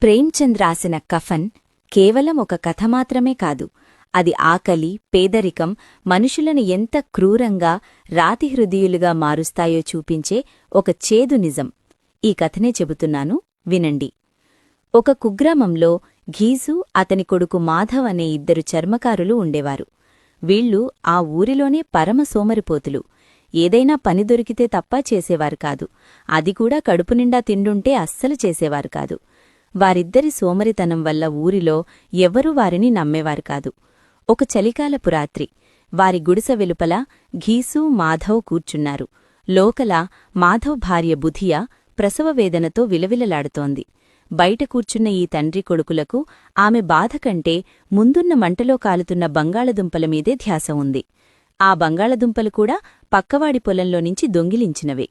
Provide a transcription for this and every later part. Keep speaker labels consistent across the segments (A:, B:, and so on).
A: ప్రేమ్చంద్ రాసిన కఫన్ కేవలం ఒక కథ మాత్రమే కాదు, అది ఆకలి, పేదరికం మనుషులను ఎంత క్రూరంగా, రాతిహృదయులుగా మారుస్తాయో చూపించే ఒక చేదు నిజం. ఈ కథనే చెబుతున్నాను, వినండి. ఒక కుగ్రామంలో ఘీసు, అతని కొడుకు మాధవ్ అనే ఇద్దరు చర్మకారులు ఉండేవారు. వీళ్లు ఆ ఊరిలోనే పరమ సోమరిపోతులు. ఏదైనా పని దొరికితే తప్ప చేసేవారు కాదు. అది కూడా కడుపునిండా తిండుంటే అస్సలు చేసేవారు కాదు. వారిద్దరి సోమరితనం వల్ల ఊరిలో ఎవ్వరూ వారిని నమ్మేవారు కాదు. ఒక చలికాలపు రాత్రి వారి గుడిసె వెలుపల ఘీసు, మాధవ్ కూర్చున్నారు. లోకల మాధవ్ భార్య బుధియ ప్రసవవేదనతో విలవిలలాడుతోంది. బయట కూర్చున్న ఈ తండ్రి కొడుకులకు ఆమె బాధ కంటే ముందున్న మంటలో కాలుతున్న బంగాళదుంపల మీదే ధ్యాస ఉంది. ఆ బంగాళదుంపలు కూడా పక్కవాడి పొలంలోనుంచి దొంగిలించినవే.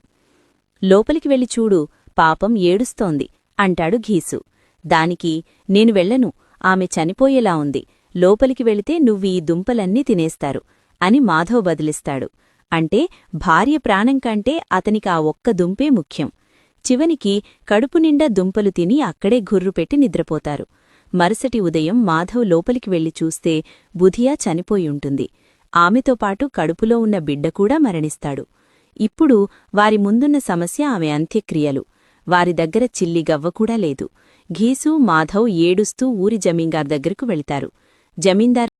A: లోపలికి వెళ్ళి చూడు, పాపం ఏడుస్తోంది అంటాడు ఘీసు. దానికి నేను వెళ్లను, ఆమె చనిపోయేలా ఉంది. లోపలికి వెళితే నువ్వీ దుంపలన్నీ తినేస్తారు అని మాధవ్ బదిలిస్తాడు. అంటే భార్య ప్రాణం కంటే అతనికి ఆ ఒక్క దుంపే ముఖ్యం. చివనికి కడుపునిండా దుంపలు తిని అక్కడే గుర్రుపెట్టి నిద్రపోతారు. మరుసటి ఉదయం మాధవ్ లోపలికి వెళ్లి చూస్తే బుధియా చనిపోయుంటుంది. ఆమెతో పాటు కడుపులో ఉన్న బిడ్డ కూడా మరణిస్తాడు. ఇప్పుడు వారి ముందున్న సమస్య ఆమె అంత్యక్రియలు. వారి దగ్గర చిల్లిగవ్వకూడా లేదు. ఘీసు, మాధవ్ ఏడుస్తూ ఊరి జమీందార్ దగ్గరకు వెళతారు. జమీందార్